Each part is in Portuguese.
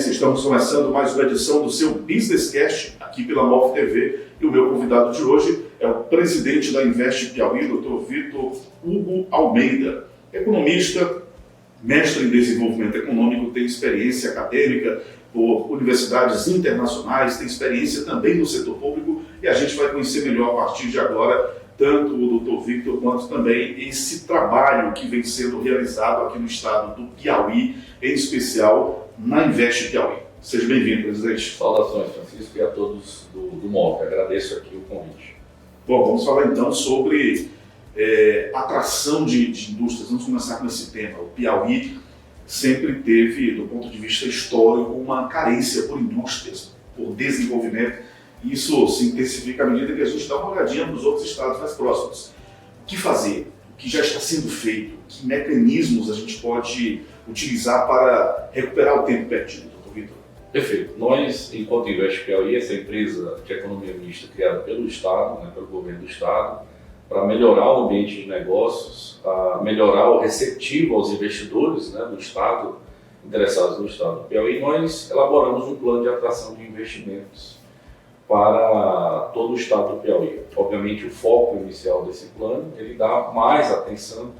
Excelência, estamos começando mais uma edição do seu Business Cast aqui pela MOV TV e o meu convidado de hoje é o presidente da Invest Piauí, Dr. Vitor Hugo Almeida, economista, mestre em desenvolvimento econômico, tem experiência acadêmica por universidades internacionais, tem experiência também no setor público e a gente vai conhecer melhor a partir de agora tanto o Dr. Victor quanto também esse trabalho que vem sendo realizado aqui no estado do Piauí, em especial na Invest Piauí. Seja bem-vindo, presidente. Saudações, Francisco, e a todos do MOV. Agradeço aqui o convite. Bom, vamos falar então sobre atração de indústrias. Vamos começar com esse tema. O Piauí sempre teve, do ponto de vista histórico, uma carência por indústrias, por desenvolvimento. Isso se intensifica à medida que a gente dá uma olhadinha nos outros estados mais próximos. O que fazer? O que já está sendo feito? Que mecanismos a gente pode utilizar para recuperar o tempo perdido, Dr. Vitor? Perfeito. Nós, enquanto Invest Piauí, essa empresa de economia mista criada pelo Estado, pelo governo do Estado, para melhorar o ambiente de negócios, melhorar o receptivo aos investidores do Estado, interessados no Estado do Piauí, nós elaboramos um plano de atração de investimentos para todo o estado do Piauí. Obviamente, o foco inicial desse plano, ele dá mais atenção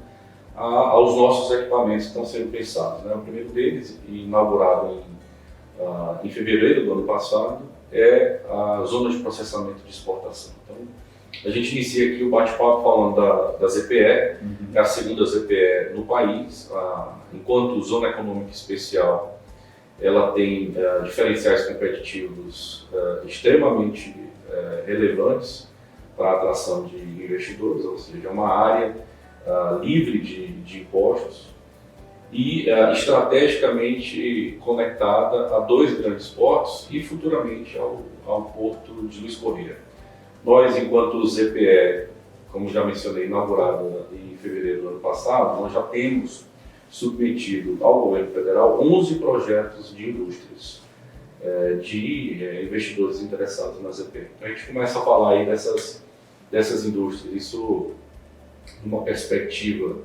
aos nossos equipamentos que estão sendo pensados. O primeiro deles, inaugurado em fevereiro do ano passado, é a zona de processamento de exportação. Então, a gente inicia aqui o bate-papo falando da ZPE, é a segunda ZPE no país, enquanto Zona Econômica Especial ela tem diferenciais competitivos extremamente relevantes para a atração de investidores, ou seja, é uma área livre de impostos e estrategicamente conectada a dois grandes portos e futuramente ao porto de Luiz Correia. Nós, enquanto ZPE, como já mencionei, inaugurado em fevereiro do ano passado, nós já temos submetido ao governo federal 11 projetos de indústrias, de investidores interessados na ZP. Então a gente começa a falar aí dessas indústrias, isso numa perspectiva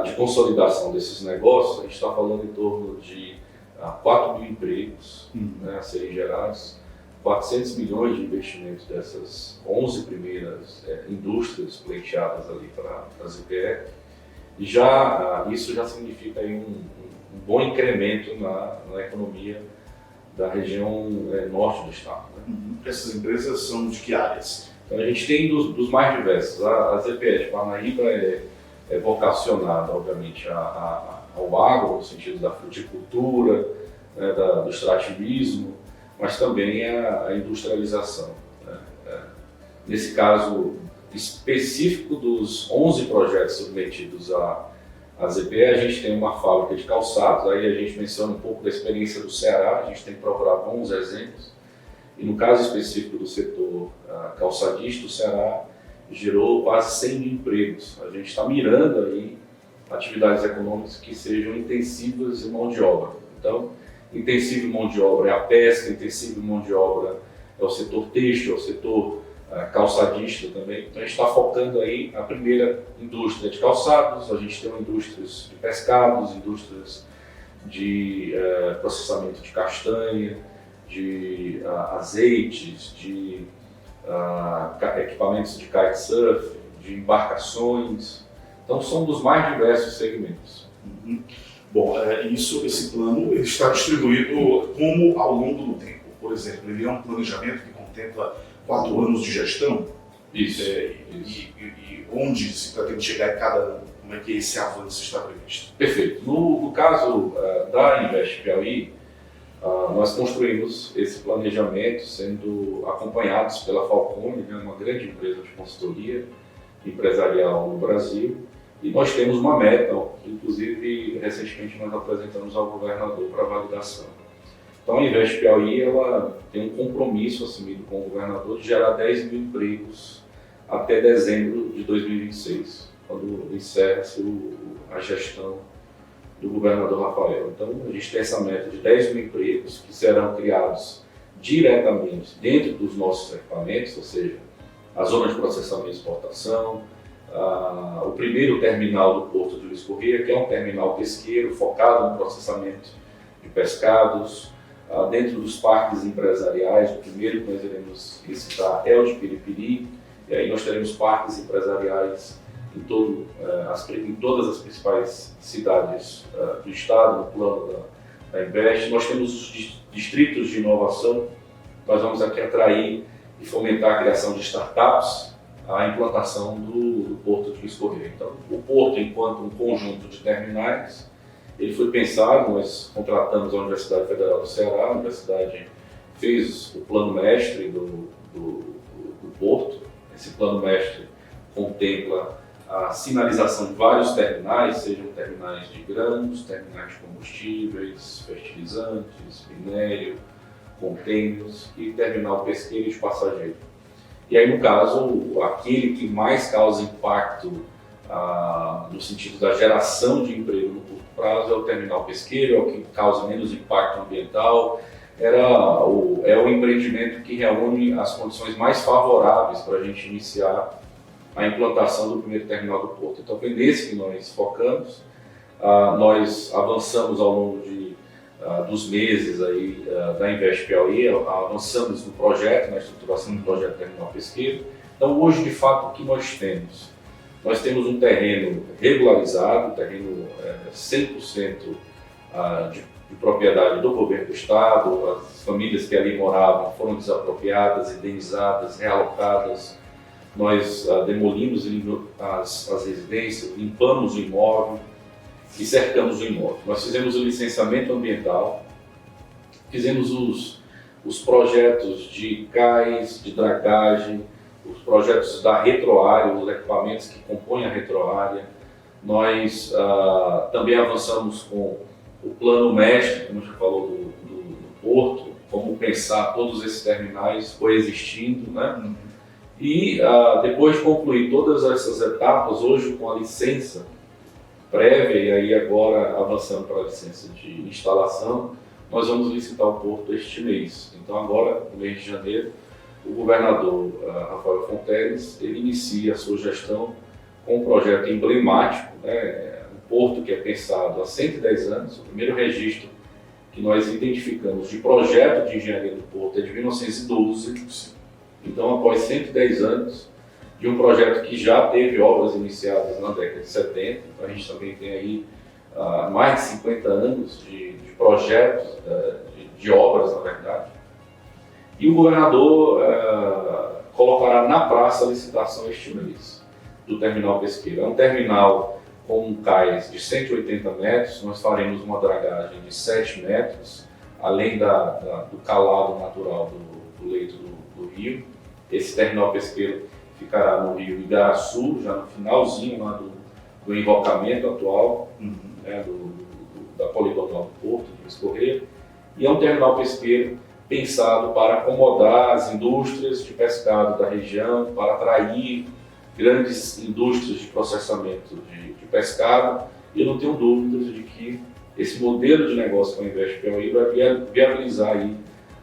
de consolidação desses negócios, a gente está falando em torno de 4 mil empregos a serem gerados, 400 milhões de investimentos dessas 11 primeiras indústrias pleiteadas ali para a ZPE. E isso já significa aí um bom incremento na economia da região norte do estado. Essas empresas são de que áreas? Então, a gente tem dos mais diversos. A ZPE de Parnaíba é vocacionada, obviamente, ao agro, no sentido da fruticultura, do extrativismo, mas também a industrialização. Nesse caso específico dos 11 projetos submetidos à ZPE, a gente tem uma fábrica de calçados, aí a gente menciona um pouco da experiência do Ceará, a gente tem que procurar bons exemplos, e no caso específico do setor calçadista, o Ceará gerou quase 100 mil empregos. A gente está mirando aí atividades econômicas que sejam intensivas em mão de obra. Então, intensivo em mão de obra é a pesca, intensivo em mão de obra é o setor têxtil, é o setor calçadista também. Então a gente está focando aí na primeira indústria de calçados, a gente tem indústrias de pescados, indústrias de processamento de castanha, de azeites, de equipamentos de kitesurf, de embarcações. Então são dos mais diversos segmentos. Bom, esse plano ele está distribuído como ao longo do tempo. Por exemplo, ele é um planejamento que contempla 4 anos de gestão. Isso. E onde se pretende chegar em cada ano? Como é que esse avanço está previsto? Perfeito. No caso da Invest Piauí, nós construímos esse planejamento sendo acompanhados pela Falcone, uma grande empresa de consultoria empresarial no Brasil, e nós temos uma meta, inclusive recentemente nós apresentamos ao governador para validação. Então a Invest Piauí ela tem um compromisso assumido com o governador de gerar 10 mil empregos até dezembro de 2026, quando encerra-se a gestão do governador Rafael. Então a gente tem essa meta de 10 mil empregos que serão criados diretamente dentro dos nossos equipamentos, ou seja, a zona de processamento e exportação, o primeiro terminal do Porto de Luiz Correia, que é um terminal pesqueiro focado no processamento de pescados, dentro dos parques empresariais. O primeiro que nós iremos licitar é o de Piripiri, e aí nós teremos parques empresariais em todas as principais cidades do estado, no plano da Invest. Nós temos os distritos de inovação. Nós vamos aqui atrair e fomentar a criação de startups, a implantação do Porto de Luiz Correia. Então, o Porto, enquanto um conjunto de terminais, ele foi pensado, nós contratamos a Universidade Federal do Ceará, a universidade fez o plano mestre do Porto. Esse plano mestre contempla a sinalização de vários terminais, sejam terminais de grãos, terminais de combustíveis, fertilizantes, minério, contêineros e terminal pesqueiro e de passageiro. E aí, no caso, aquele que mais causa impacto no sentido da geração de emprego no curto prazo é o terminal pesqueiro, é o que causa menos impacto ambiental, é o empreendimento que reúne as condições mais favoráveis para a gente iniciar a implantação do primeiro terminal do Porto. Então, foi nesse que nós focamos. Nós avançamos ao longo dos meses aí, da Invest Piauí, avançamos no projeto, na estruturação do projeto Terminal Pesqueiro. Então, hoje, de fato, o que nós temos? Nós temos um terreno regularizado, um terreno 100% de propriedade do governo do estado. As famílias que ali moravam foram desapropriadas, indenizadas, realocadas. Nós demolimos as residências, limpamos o imóvel e cercamos o imóvel. Nós fizemos o licenciamento ambiental, fizemos os projetos de cais, de dragagem, os projetos da retroárea, os equipamentos que compõem a retroárea. Nós também avançamos com o plano mestre, como já falou, do Porto, como pensar todos esses terminais coexistindo, né? E depois de concluir todas essas etapas, hoje com a licença prévia e aí agora avançando para a licença de instalação, nós vamos licitar o Porto este mês. Então agora, no mês de janeiro, o governador Rafael Fonteles, ele inicia a sua gestão com um projeto emblemático, né? Um porto que é pensado há 110 anos. O primeiro registro que nós identificamos de projeto de engenharia do porto é de 1912. Então, após 110 anos de um projeto que já teve obras iniciadas na década de 70, então a gente também tem aí mais de 50 anos de projetos, de obras, na verdade. E o governador colocará na praça a licitação este mês do terminal pesqueiro. É um terminal com um cais de 180 metros, nós faremos uma dragagem de 7 metros, além do calado natural do leito do rio. Esse terminal pesqueiro ficará no rio Igaraçu, já no finalzinho lá do invocamento atual, né, da poligonal do Porto, de Luiz Correia. E é um terminal pesqueiro pensado para acomodar as indústrias de pescado da região, para atrair grandes indústrias de processamento de pescado. E eu não tenho dúvidas de que esse modelo de negócio com a Invest Piauí vai viabilizar aí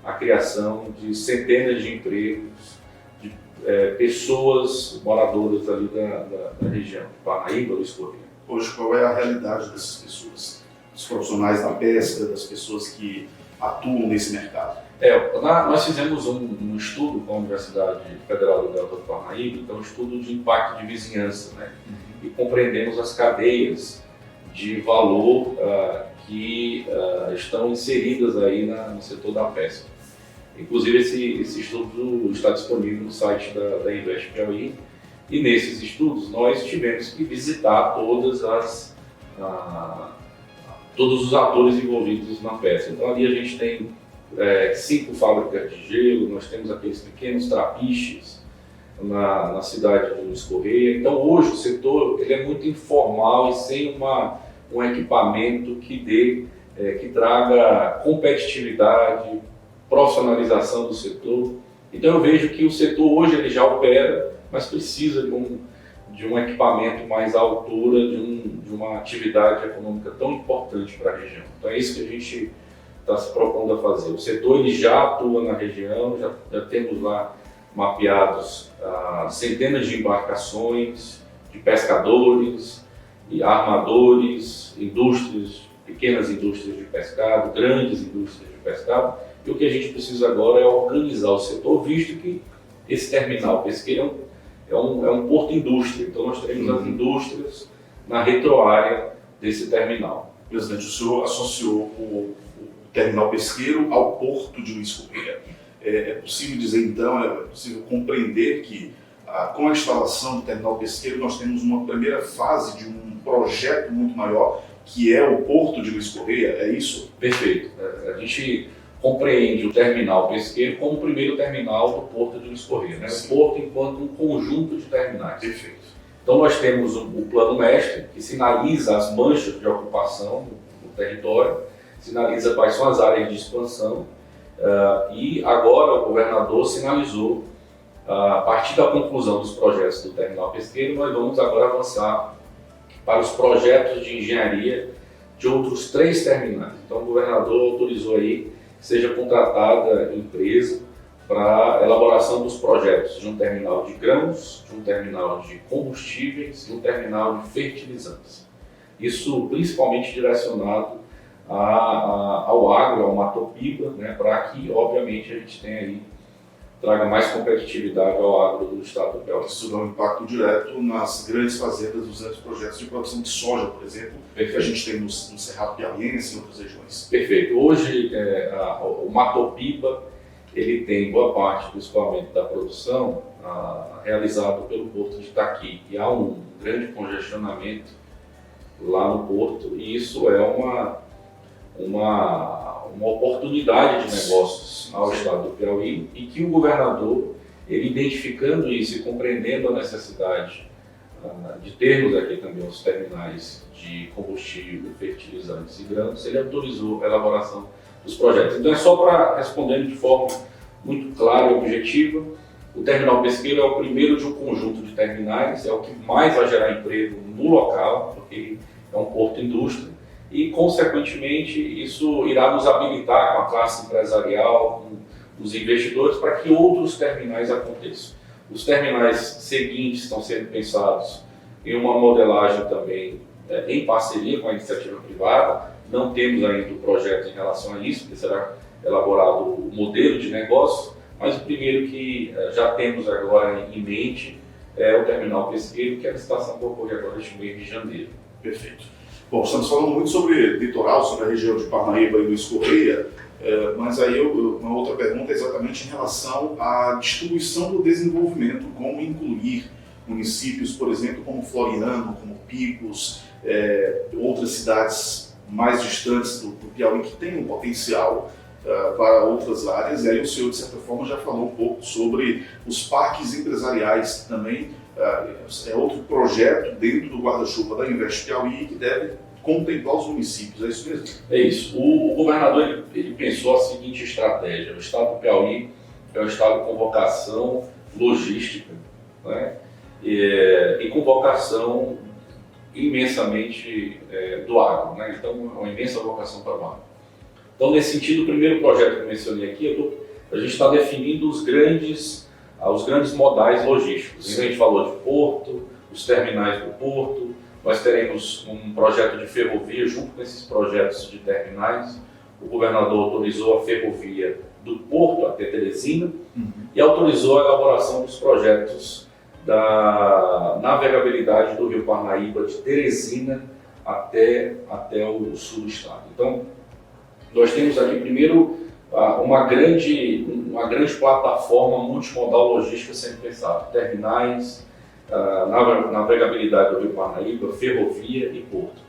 a criação de centenas de empregos, de pessoas moradoras ali da região, Parnaíba, Luiz Correia. Hoje, qual é a realidade dessas pessoas? Dos profissionais da pesca, das pessoas que atuam nesse mercado? Nós fizemos um estudo com a Universidade Federal do Delta do Parnaíba, então um estudo de impacto de vizinhança, né? E compreendemos as cadeias de valor que estão inseridas aí no setor da pesca. Inclusive esse estudo está disponível no site da Invest Piauí, e nesses estudos nós tivemos que visitar todos os atores envolvidos na pesca. Então ali a gente tem 5 fábricas de gelo, nós temos aqueles pequenos trapiches na cidade de Luiz Correia. Então hoje o setor ele é muito informal e sem um equipamento que traga competitividade, profissionalização do setor. Então eu vejo que o setor hoje ele já opera, mas precisa de um equipamento mais à altura de uma atividade econômica tão importante para a região. Então é isso que a gente está se propondo a fazer. O setor ele já atua na região, já temos lá mapeados centenas de embarcações, de pescadores, e armadores, indústrias pequenas indústrias de pescado, grandes indústrias de pescado, e o que a gente precisa agora é organizar o setor, visto que esse terminal pesqueiro é um porto-indústria, então nós teremos as indústrias na retroárea desse terminal. Presidente, o senhor associou o terminal pesqueiro ao porto de Luiz Correia. É possível dizer então, é possível compreender que com a instalação do terminal pesqueiro nós temos uma primeira fase de um projeto muito maior, que é o porto de Luiz Correia, é isso? Perfeito. A gente compreende o terminal pesqueiro como o primeiro terminal do porto de Luiz Correia, né? O porto enquanto um conjunto de terminais. Perfeito. Então nós temos o plano mestre, que sinaliza as manchas de ocupação do território, sinaliza quais são as áreas de expansão, e agora o governador sinalizou, a partir da conclusão dos projetos do terminal pesqueiro, nós vamos agora avançar para os projetos de engenharia de outros 3 terminais. Então o governador autorizou aí que seja contratada empresa para a elaboração dos projetos de um terminal de grãos, de um terminal de combustíveis e um terminal de fertilizantes. Isso principalmente direcionado ao agro, ao Matopiba, né, para que, obviamente, a gente tenha aí, traga mais competitividade ao agro do estado do Piauí. Isso dá um impacto direto nas grandes fazendas dos grandes projetos de produção de soja, por exemplo, Perfeito. que a gente tem no Cerrado Piauiense e em outras regiões. Perfeito. Hoje, o Matopiba, ele tem boa parte do escoamento da produção realizado pelo porto de Itaqui, e há um grande congestionamento lá no porto, e isso é uma oportunidade de negócios ao estado do Piauí, e que o governador, ele identificando isso e compreendendo a necessidade de termos aqui também os terminais de combustível, fertilizantes e grãos, ele autorizou a elaboração dos projetos. Então é só para responder de forma muito clara e objetiva, o terminal pesqueiro é o primeiro de um conjunto de terminais, é o que mais vai gerar emprego no local, porque é um porto-indústria, e consequentemente isso irá nos habilitar com a classe empresarial, com os investidores, para que outros terminais aconteçam. Os terminais seguintes estão sendo pensados em uma modelagem também em parceria com a iniciativa privada. Não temos ainda o projeto em relação a isso, porque será elaborado o modelo de negócio, mas o primeiro que já temos agora em mente é o terminal pesqueiro, que a licitação vai ocorrer agora neste mês de janeiro. Perfeito. Bom, estamos falando muito sobre litoral, sobre a região de Parnaíba e Luiz Correia, mas aí uma outra pergunta é exatamente em relação à distribuição do desenvolvimento, como incluir municípios, por exemplo, como Floriano, como Picos, outras cidades mais distantes do Piauí que têm um potencial para outras áreas, e aí o senhor, de certa forma, já falou um pouco sobre os parques empresariais, que também é outro projeto dentro do guarda-chuva da Invest Piauí que deve contemplar os municípios, é isso mesmo? É isso. O governador ele pensou a seguinte estratégia: o estado do Piauí é um estado com vocação logística, né? E com vocação imensamente do agro, né? Então, uma imensa vocação para o agro. Então, nesse sentido, o primeiro projeto que eu mencionei aqui, a gente está definindo os grandes modais logísticos. Então, a gente falou de porto, os terminais do porto, nós teremos um projeto de ferrovia junto com esses projetos de terminais. O governador autorizou a ferrovia do porto até Teresina e autorizou a elaboração dos projetos da navegabilidade do rio Parnaíba de Teresina até o sul do estado. Então, nós temos aqui primeiro uma grande plataforma multimodal logística sendo pensada: terminais, navegabilidade do rio Parnaíba, ferrovia e porto.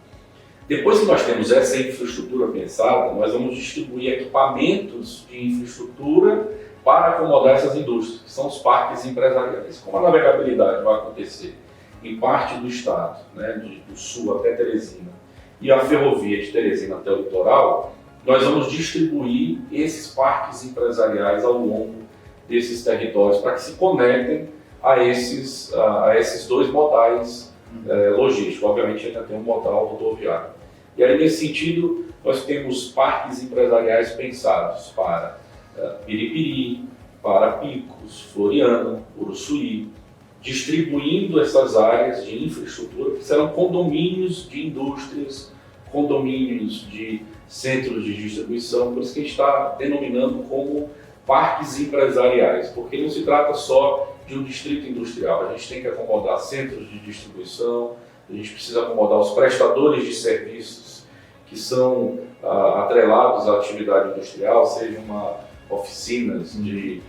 Depois que nós temos essa infraestrutura pensada, nós vamos distribuir equipamentos de infraestrutura para acomodar essas indústrias, que são os parques empresariais. Como a navegabilidade vai acontecer em parte do estado, né, do sul até Teresina, e a ferrovia de Teresina até o litoral, nós vamos distribuir esses parques empresariais ao longo desses territórios para que se conectem a esses dois modais logísticos. Obviamente ainda tem um modal rodoviário. E aí, nesse sentido, nós temos parques empresariais pensados para Piripiri, para Picos, Floriano, Uruçuí, distribuindo essas áreas de infraestrutura, que serão condomínios de indústrias condomínios, de centros de distribuição, por isso que a gente está denominando como parques empresariais, porque não se trata só de um distrito industrial, a gente tem que acomodar centros de distribuição, a gente precisa acomodar os prestadores de serviços que são atrelados à atividade industrial, sejam oficinas de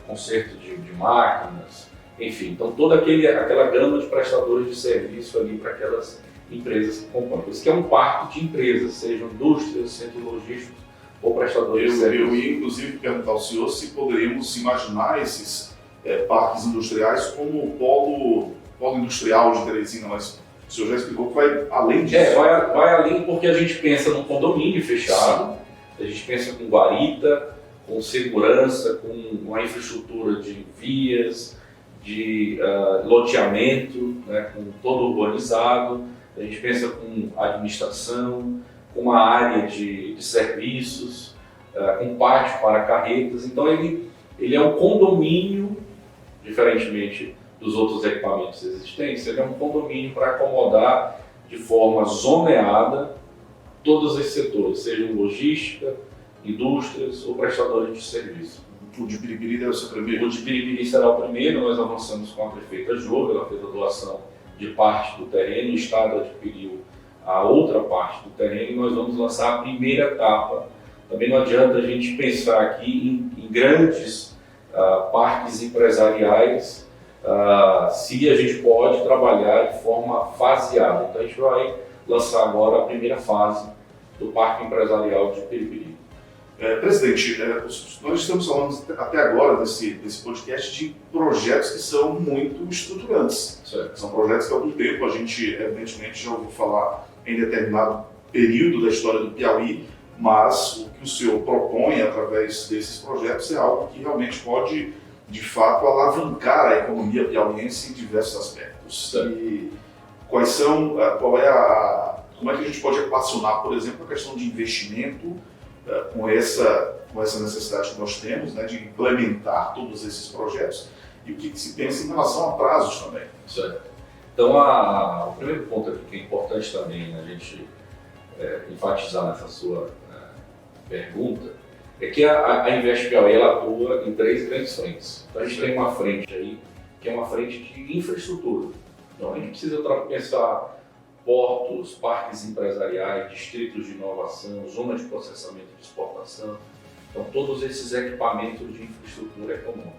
conserto de máquinas, enfim, então toda aquela gama de prestadores de serviço ali para aquelas empresas que compõem. Por isso que é um parque de empresas, sejam indústrias, centros logísticos ou prestadores de serviço. Eu ia inclusive perguntar ao senhor se poderíamos imaginar esses parques industriais como polo industrial de Teresina, mas o senhor já explicou que vai além disso. Vai além porque a gente pensa num condomínio fechado, a gente pensa com guarita, com segurança, com uma infraestrutura de vias, de loteamento, né, com todo urbanizado, a gente pensa com administração, com uma área de serviços, com pátio para carretas, então ele é um condomínio, diferentemente dos outros equipamentos existentes, ele é um condomínio para acomodar de forma zoneada todos esses setores, sejam logística, indústrias ou prestadores de serviço. O de Piripiri deve ser o primeiro? O de Piripiri será o primeiro, nós avançamos com a prefeita Jo, ela fez a doação de parte do terreno, o Estado adquiriu a outra parte do terreno e nós vamos lançar a primeira etapa. Também não adianta a gente pensar aqui em grandes parques empresariais se a gente pode trabalhar de forma faseada. Então a gente vai lançar agora a primeira fase do Parque Empresarial de Piripiri. Presidente, nós estamos falando até agora desse podcast de projetos que são muito estruturantes. Certo. São projetos que há algum tempo a gente, evidentemente, já ouviu falar em determinado período da história do Piauí, mas o que o senhor propõe através desses projetos é algo que realmente pode, de fato, alavancar a economia piauiense em diversos aspectos. Certo. E como é que a gente pode equacionar, por exemplo, a questão de investimento com essa necessidade que nós temos, né, de implementar todos esses projetos, e o que se pensa em relação a prazos também. Certo. Então, o primeiro ponto aqui que é importante também a gente enfatizar nessa sua pergunta é que a Invest Piauí ela atua em 3 grandes frentes. Então, a gente tem uma frente aí que é uma frente de infraestrutura. Então, a gente precisa pensar portos, parques empresariais, distritos de inovação, zonas de processamento de exportação. Então, todos esses equipamentos de infraestrutura econômica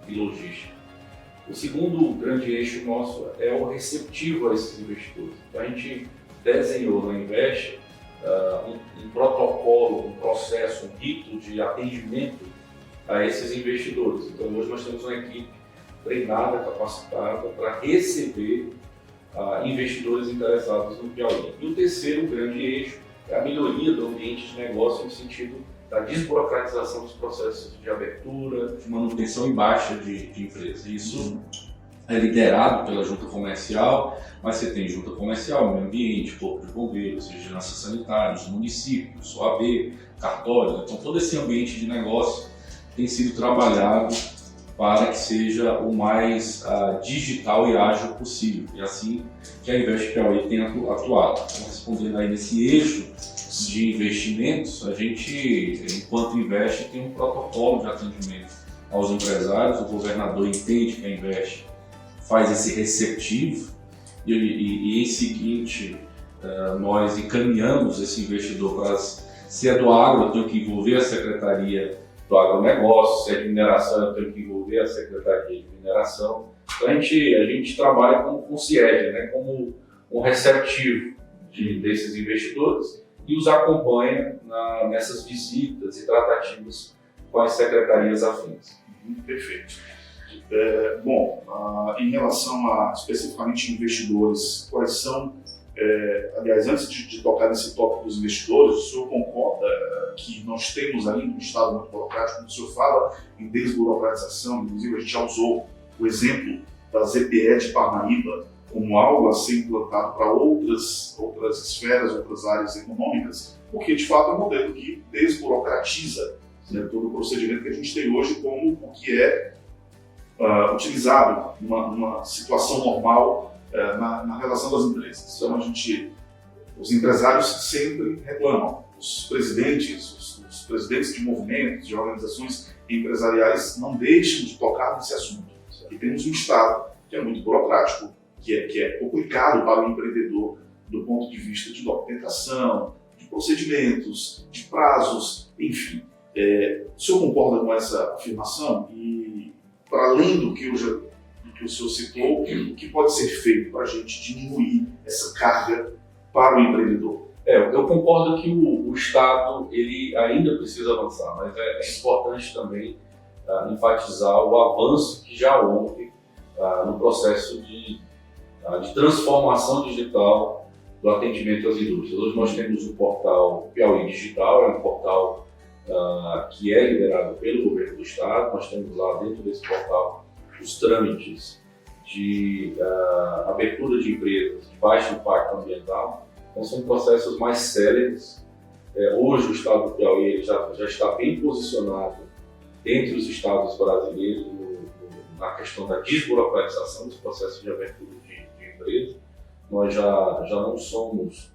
e logística. O segundo grande eixo nosso é o receptivo a esses investidores. Então, a gente desenhou na Invest um protocolo, um processo, um rito de atendimento a esses investidores. Então, hoje nós temos uma equipe treinada, capacitada para receber investidores interessados no Piauí. E o terceiro grande eixo é a melhoria do ambiente de negócio no sentido da desburocratização dos processos de abertura, de manutenção e baixa de empresas. Isso é liderado pela junta comercial, mas você tem junta comercial, meio ambiente, corpo de bombeiros, vigilância sanitária, os municípios, OAB, cartórios. Então todo esse ambiente de negócio tem sido trabalhado para que seja o mais digital e ágil possível. E assim que a Invest Piauí tem atuado. Então, respondendo aí nesse eixo de investimentos, a gente, enquanto Invest, tem um protocolo de atendimento aos empresários. O governador entende que a Invest faz esse receptivo e em seguinte, nós encaminhamos esse investidor para se é do agro, eu tenho que envolver a Secretaria do Agronegócio, se é de mineração, eu tenho que envolver a Secretaria de Mineração. Então a gente trabalha com o CIED, né, como um receptivo desses investidores e os acompanha nessas visitas e tratativas com as secretarias afins. Perfeito. Em relação a especificamente investidores, quais são, aliás, antes de tocar nesse tópico dos investidores, o senhor concorda que nós temos ainda um Estado muito burocrático? Quando o senhor fala em desburocratização, inclusive a gente já usou o exemplo da ZPE de Parnaíba como algo a ser implantado para outras esferas, outras áreas econômicas, porque de fato é um modelo que desburocratiza, né, todo o procedimento que a gente tem hoje como o que é utilizado numa situação normal na relação das empresas. Então a gente Os empresários sempre reclamam. Os presidentes de movimentos, de organizações empresariais não deixam de tocar nesse assunto. E temos um Estado que é muito burocrático, que é complicado para o empreendedor do ponto de vista de documentação, de procedimentos, de prazos, enfim. O senhor concorda com essa afirmação? E, para além do que o senhor citou, o que pode ser feito para a gente diminuir essa carga para o empreendedor? Eu concordo que o Estado ele ainda precisa avançar, mas é importante também enfatizar o avanço que já houve no processo de transformação digital do atendimento às indústrias. Hoje nós temos o portal Piauí Digital, é um portal que é liderado pelo governo do Estado. Nós temos lá dentro desse portal os trâmites de abertura de empresas de baixo impacto ambiental. Então são processos mais céleres. Hoje o Estado do Piauí ele já está bem posicionado entre os estados brasileiros na questão da desburocratização dos processos de abertura de empresa. Nós já não somos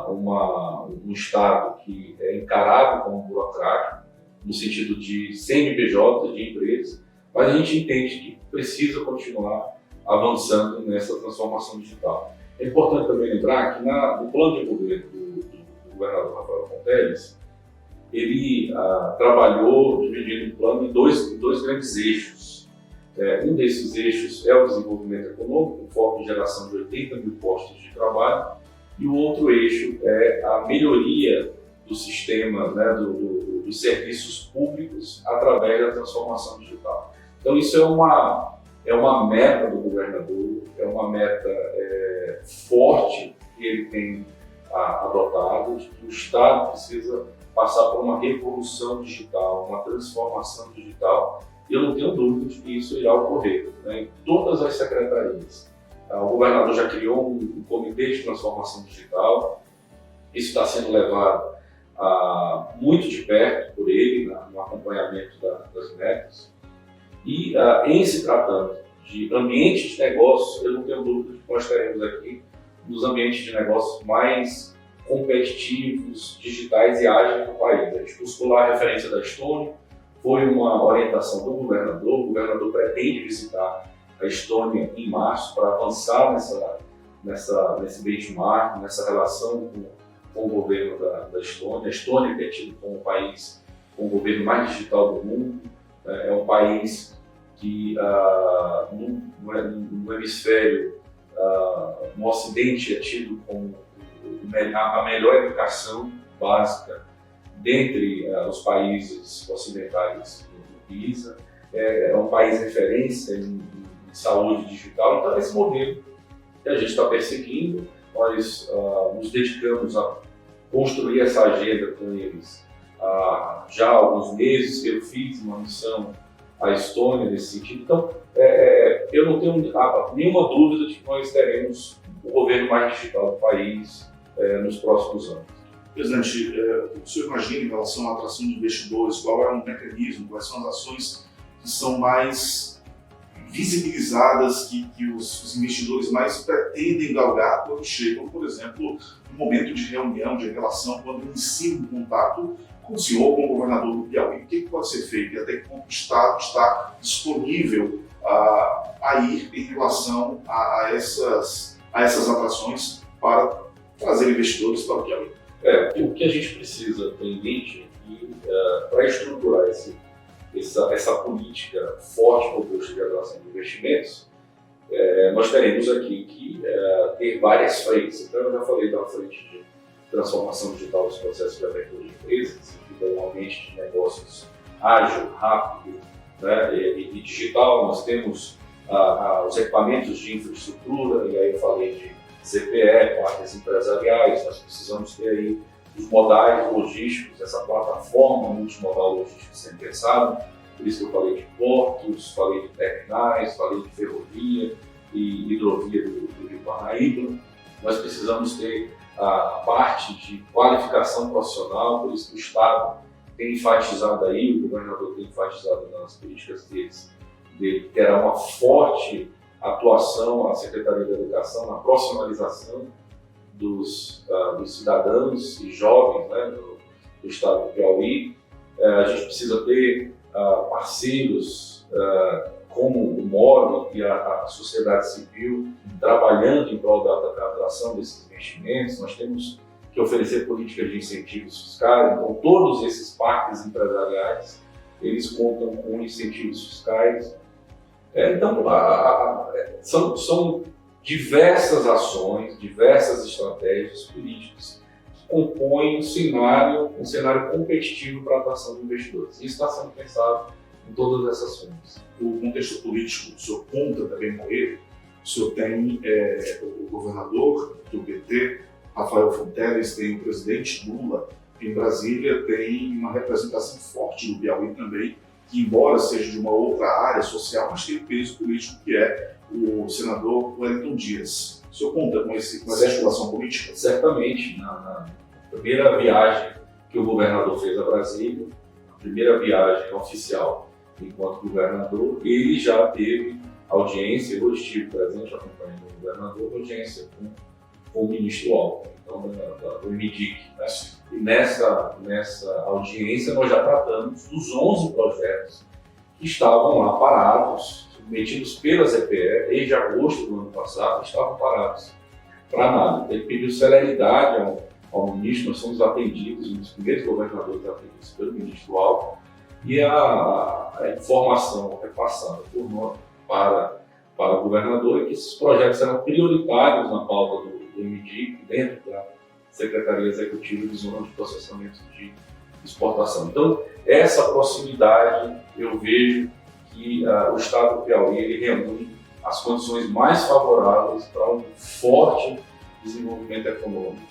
um Estado que é encarado como burocrático, no sentido de CNPJ, de empresa, mas a gente entende que precisa continuar avançando nessa transformação digital. É importante também lembrar que no plano de governo do governador Rafael Ponteles, ele trabalhou dividindo o plano em dois grandes eixos. Um desses eixos é o desenvolvimento econômico, com foco em geração de 80 mil postos de trabalho, e o outro eixo é a melhoria do sistema, né, dos serviços públicos através da transformação digital. Então isso é uma meta do governador, é uma meta forte que ele tem adotado, que o Estado precisa passar por uma revolução digital, uma transformação digital. E eu não tenho dúvida de que isso irá ocorrer, né, em todas as secretarias. O governador já criou um comitê de transformação digital. Isso está sendo levado muito de perto por ele, no acompanhamento das metas. E em se tratando de ambiente de negócio, eu não tenho dúvida de que nós teremos aqui um dos ambientes de negócio mais competitivos, digitais e ágeis do país. A gente buscou lá a referência da Estônia, foi uma orientação do governador. O governador pretende visitar a Estônia em março para avançar nesse benchmark, nessa relação com o governo da Estônia. A Estônia, que é tido como o país com o governo mais digital do mundo, é um país que no hemisfério, no Ocidente, é tido como a melhor educação básica dentre os países ocidentais do PISA. É um país referência em saúde digital. Então, esse modelo que a gente está perseguindo, nós nos dedicamos a construir essa agenda com eles já há alguns meses. Eu fiz uma missão à Estônia nesse sentido. Então, eu não tenho nenhuma dúvida de que nós teremos o governo mais digital do país nos próximos anos. Presidente, o que o senhor imagina em relação à atração de investidores? Qual é o mecanismo, quais são as ações que são mais visibilizadas, que os investidores mais pretendem galgar quando chegam, por exemplo, no momento de reunião, de relação, quando iniciam um contato com o senhor, com o governador do Piauí? O que pode ser feito e até que ponto o Estado está disponível a ir em relação a essas atrações para trazer investidores para o Piauí? O que a gente precisa ter em mente para estruturar essa política forte robusta de atração de investimentos, nós teremos aqui que ter várias frentes. Então, eu já falei da frente de transformação digital dos processos de abertura de empresas, que significa um ambiente de negócios ágil, rápido, né, e digital. Nós temos os equipamentos de infraestrutura, e aí eu falei de CPE, parques empresariais. Nós precisamos ter aí os modais logísticos, essa plataforma multimodal logística sendo pensada. Por isso que eu falei de portos, falei de terminais, falei de ferrovia e hidrovia do Rio Parnaíba. Nós precisamos ter a parte de qualificação profissional, por isso que o Estado tem enfatizado aí, o governador tem enfatizado nas políticas dele, terá uma forte atuação a Secretaria da Educação na profissionalização dos cidadãos e jovens, né, do estado do Piauí. A gente precisa ter parceiros como o MORO e a sociedade civil trabalhando em prol da atração desses investimentos. Nós temos que oferecer políticas de incentivos fiscais. Então, todos esses parques empresariais, eles contam com incentivos fiscais. Então, são diversas ações, diversas estratégias políticas que compõem um cenário competitivo para a atração de investidores. Isso está sendo pensado em todas essas frentes. O contexto político, o senhor conta também com ele. O senhor tem o governador do PT, Rafael Fonteles, tem o presidente Lula. Em Brasília tem uma representação forte do Piauí também, que embora seja de uma outra área social, mas tem um peso político, que é o senador Wellington Dias. O senhor conta com essa articulação política? Certamente. Na primeira viagem que o governador fez a Brasília, a primeira viagem oficial enquanto governador, ele já teve audiência, eu estive presente acompanhando o governador, audiência com o ministro Alckmin, então do MDIC. Né? E nessa audiência nós já tratamos dos 11 projetos que estavam lá parados, submetidos pela ZPE desde agosto do ano passado, estavam parados para nada. Ele pediu celeridade ao ministro, nós fomos atendidos, um dos primeiros governadores atendidos pelo ministro Alckmin, e a informação repassada por nós para o governador é que esses projetos eram prioritários na pauta do MDIC, dentro da Secretaria Executiva de Zona de Processamento de Exportação. Então, essa proximidade, eu vejo que o Estado do Piauí ele reúne as condições mais favoráveis para um forte desenvolvimento econômico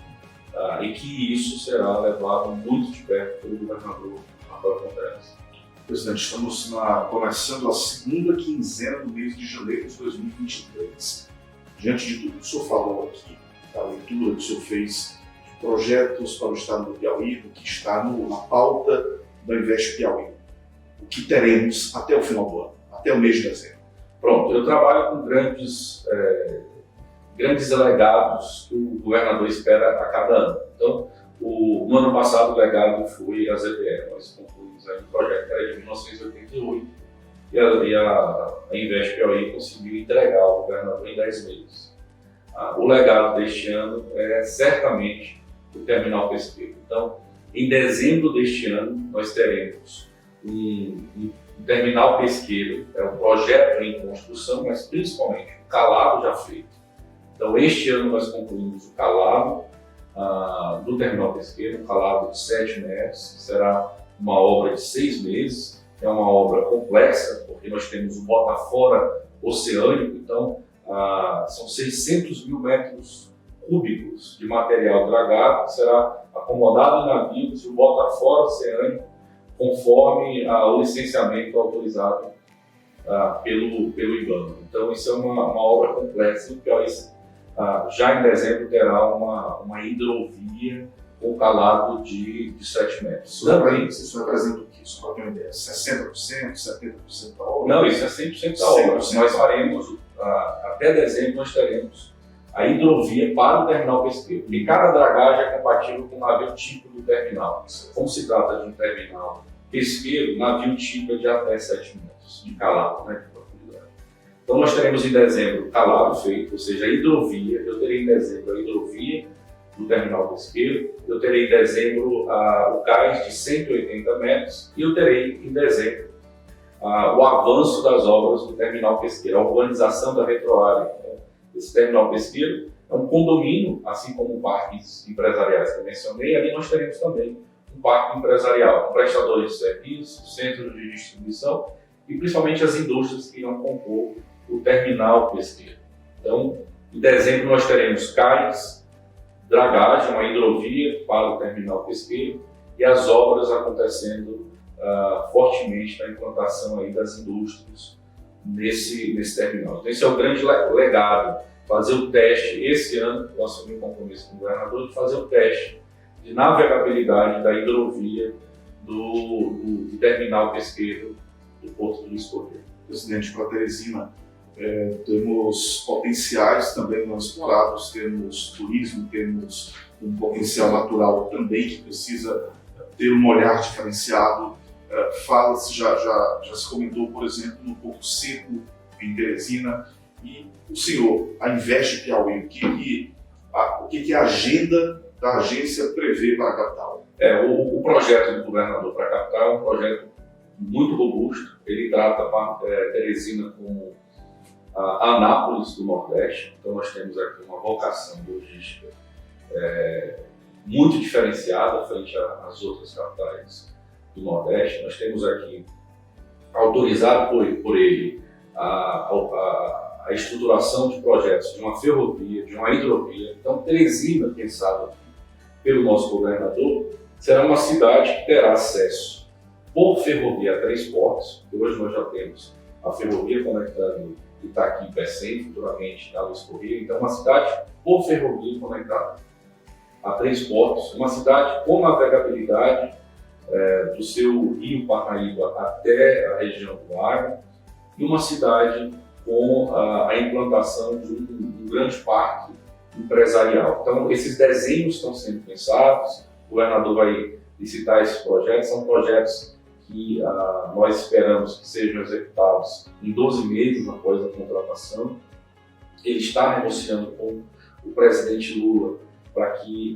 e que isso será levado muito de perto pelo governador Rafael Fonteles. Presidente, estamos começando a segunda quinzena do mês de janeiro de 2023. Diante de tudo que o senhor falou aqui, da leitura que o senhor fez de projetos para o estado do Piauí, do que está na pauta da Invest Piauí, o que teremos até o final do ano, até o mês de dezembro? Pronto, eu trabalho com grandes legados que o governador espera a cada ano. Então, no ano passado o legado foi a ZPE. Nós concluímos aí um projeto que era de 1988 e a Invest Piauí conseguiu entregar ao governador em 10 meses. O legado deste ano é certamente o terminal pesqueiro. Então, em dezembro deste ano, nós teremos um terminal pesqueiro, é um projeto em construção, mas principalmente o calado já feito. Então, este ano nós concluímos o calado do terminal pesqueiro, um calado de 7 metros, que será uma obra de 6 meses. É uma obra complexa, porque nós temos um bota-fora oceânico, então são 600 mil metros cúbicos de material dragado, que será acomodado em navios e o bota-fora oceânico, conforme o licenciamento autorizado pelo IBAMA. Então, isso é uma obra complexa. O Piauí, já em dezembro, terá uma hidrovia com calado de 7 metros. Isso representa o quê? Isso para ter uma ideia? 60%, 70% da obra? Não, isso é 100% da obra. Nós faremos, até dezembro, nós teremos a hidrovia para o terminal pesqueiro. E cada dragagem é compatível com o navio tipo do terminal. Como se trata de um terminal pesqueiro, o navio tipo é de até 7 metros de calado, né, de profundidade. Então nós teremos em dezembro calado feito, ou seja, a hidrovia. Eu terei em dezembro a hidrovia do terminal pesqueiro, eu terei em dezembro o cais de 180 metros e eu terei em dezembro o avanço das obras do terminal pesqueiro, a urbanização da retroárea. Esse terminal pesqueiro é um condomínio, assim como parques empresariais que eu mencionei. Ali nós teremos também um parque empresarial, com prestadores de serviços, centros de distribuição e principalmente as indústrias que irão compor o terminal pesqueiro. Então, em dezembro nós teremos cais, dragagem, uma hidrovia para o terminal pesqueiro e as obras acontecendo fortemente na implantação aí das indústrias nesse terminal. Então, esse é o grande legado, fazer o teste esse ano. Eu assumi um compromisso com o governador de fazer o teste de navegabilidade da hidrovia do terminal pesqueiro do Porto do Luiz Cordeiro. Presidente, para Teresina, Temos potenciais também não explorados, temos turismo, temos um potencial natural também que precisa ter um olhar diferenciado. Fala-se, já se comentou, por exemplo, no Porto Seco, em Teresina, e o senhor, a Invest Piauí, o que a agenda da agência prevê para a capital? O projeto do governador para a capital é um projeto muito robusto. Ele trata Teresina como a Anápolis do Nordeste. Então nós temos aqui uma vocação logística muito diferenciada frente às outras capitais do Nordeste. Nós temos aqui, autorizado por ele, a estruturação de projetos de uma ferrovia, de uma hidrovia. Então Teresina, pensado pelo nosso governador, será uma cidade que terá acesso por ferrovia a 3 portos. Hoje nós já temos a ferrovia conectando Itaqui e Pecém, futuramente a Luiz Correia. Então, uma cidade por ferrovia conectada a 3 portos, uma cidade com navegabilidade do seu rio Parnaíba até a região do lago, e uma cidade com a implantação de um grande parque empresarial. Então, esses desenhos estão sendo pensados, o governador vai licitar esses projetos, são projetos que nós esperamos que sejam executados em 12 meses após a contratação. Ele está negociando com o presidente Lula para que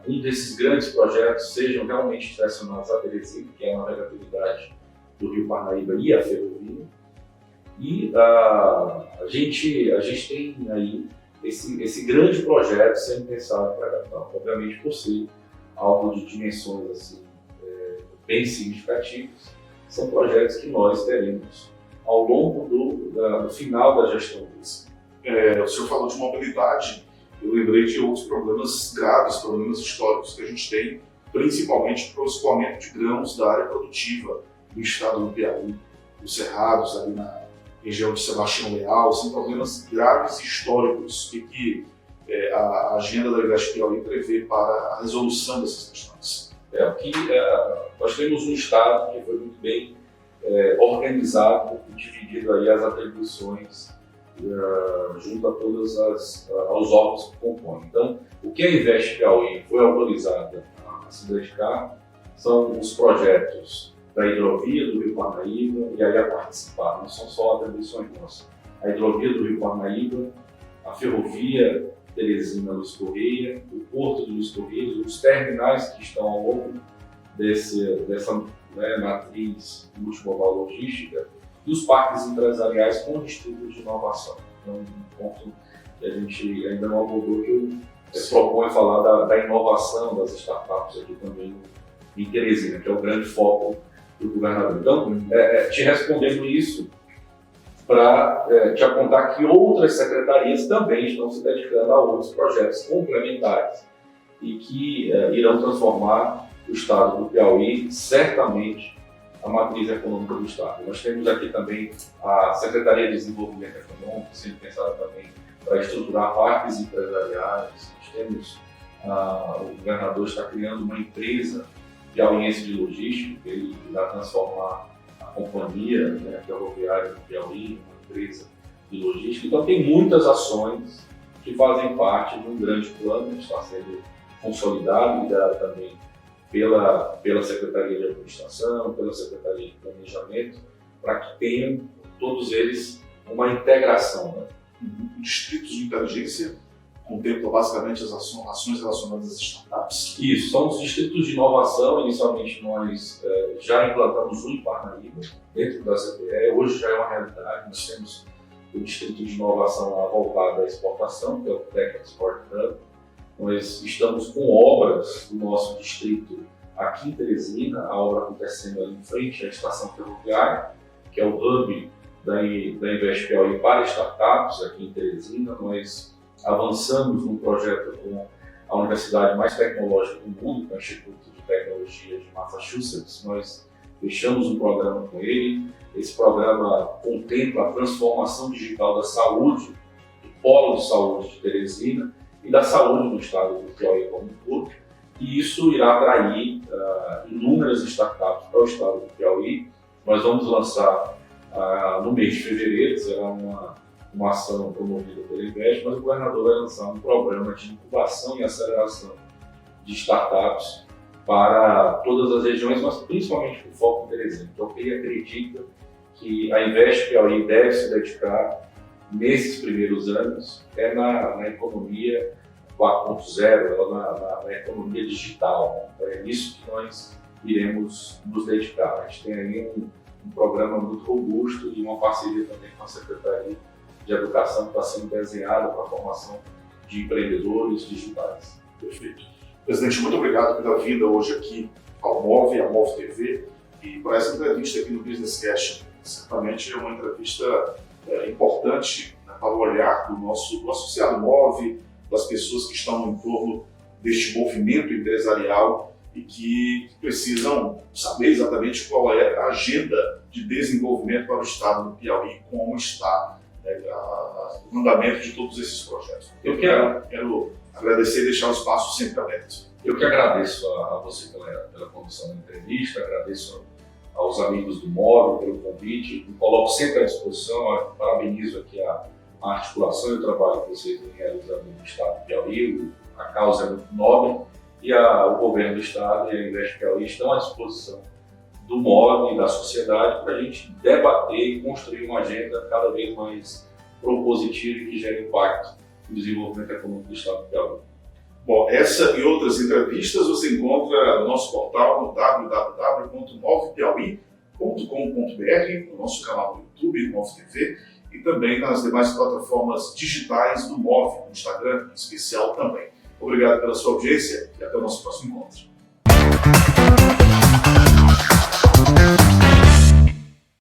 um desses grandes projetos sejam realmente direcionados a Teresina, que é a navegabilidade do rio Parnaíba e a ferrovia. E a gente tem aí esse grande projeto sendo pensado para a capital, obviamente por ser algo de dimensões assim, bem significativas. São projetos que nós teremos ao longo do final da gestão desse. O senhor falou de mobilidade, eu lembrei de outros problemas graves, problemas históricos que a gente tem, principalmente para o escoamento de grãos da área produtiva do estado do Piauí, os cerrados ali na região de Sebastião Leal. São problemas graves e históricos e que a agenda da Invest Piauí prevê para a resolução dessas questões. Nós temos um estado que foi muito bem organizado e dividido aí as atribuições junto a todos aos órgãos que compõem. Então, o que a Invest Piauí foi autorizada a se dedicar são os projetos da hidrovia do Rio Parnaíba, e aí a participar, não são só atribuições nossas. A hidrovia do Rio Parnaíba, a ferrovia Teresina Luiz Correia, o porto de Luiz Correia, os terminais que estão ao longo dessa matriz multimodal logística, e os parques empresariais com distritos de inovação. Então, um ponto que a gente ainda não abordou, que eu proponho falar da inovação das startups aqui também em Teresina, que é o grande foco do governador. Então, te respondendo isso, para te apontar que outras secretarias também estão se dedicando a outros projetos complementares e que irão transformar o estado do Piauí, certamente, a matriz econômica do estado. Nós temos aqui também a Secretaria de Desenvolvimento Econômico, sendo pensada também para estruturar parques empresariais. Nós temos, o governador está criando uma empresa piauiense de logística, que ele irá transformar a companhia ferroviária do Piauí, uma empresa de logística. Então tem muitas ações que fazem parte de um grande plano que está sendo consolidado, liderado também pela Secretaria de Administração, pela Secretaria de Planejamento, para que tenham todos eles uma integração. Distritos de inteligência contemplam basicamente as ações relacionadas às startups? Isso, são os distritos de inovação. Inicialmente nós já implantamos um em Parnaíba, dentro da CPE, hoje já é uma realidade. Nós temos o distrito de inovação lá voltado à exportação, que é o Tech Export Hub. Nós estamos com obras do nosso distrito aqui em Teresina, a obra acontecendo ali em frente à estação ferroviária, que é o hub da Invest Piauí para startups aqui em Teresina. Nós avançamos num projeto com a universidade mais tecnológica do mundo, que é o Instituto de Tecnologia de Massachusetts. Nós fechamos um programa com ele. Esse programa contempla a transformação digital da saúde, do polo de saúde de Teresina e da saúde no estado do Piauí como um todo. E isso irá atrair inúmeras startups para o estado do Piauí. Nós vamos lançar no mês de fevereiro, será uma ação promovida pela Invest, mas o governador vai lançar um programa de incubação e aceleração de startups para todas as regiões, mas principalmente com foco em Teresina. Então, ele acredita que a Invest Piauí deve se dedicar, nesses primeiros anos, na economia 4.0, na economia digital. Então, é nisso que nós iremos nos dedicar. A gente tem aí um programa muito robusto e uma parceria também com a Secretaria de Educação que está sendo desenhada para a formação de empreendedores digitais. Perfeito. Presidente, muito obrigado pela vinda hoje aqui ao MOV, à MOV TV, e por essa entrevista aqui no Business Cash. Certamente é uma entrevista importante, né, para o olhar do associado MOV, das pessoas que estão no entorno deste movimento empresarial e que precisam saber exatamente qual é a agenda de desenvolvimento para o Estado do Piauí, como está, né, o andamento de todos esses projetos. Eu quero agradecer e deixar o espaço sempre aberto. Eu que agradeço a você pela condução da entrevista, agradeço aos amigos do MOV pelo convite, me coloco sempre à disposição, parabenizo aqui a articulação e o trabalho que vocês vêm realizando no Estado do Piauí, a causa é muito nobre e o governo do Estado e a Invest Piauí estão à disposição do MOV e da sociedade para a gente debater e construir uma agenda cada vez mais propositiva e que gere impacto no desenvolvimento econômico do Estado do Piauí. Bom, essa e outras entrevistas você encontra no nosso portal no www.movpiauí.com.br, no nosso canal no YouTube, no MOV TV, e também nas demais plataformas digitais do MOV, no Instagram em especial também. Obrigado pela sua audiência e até o nosso próximo encontro.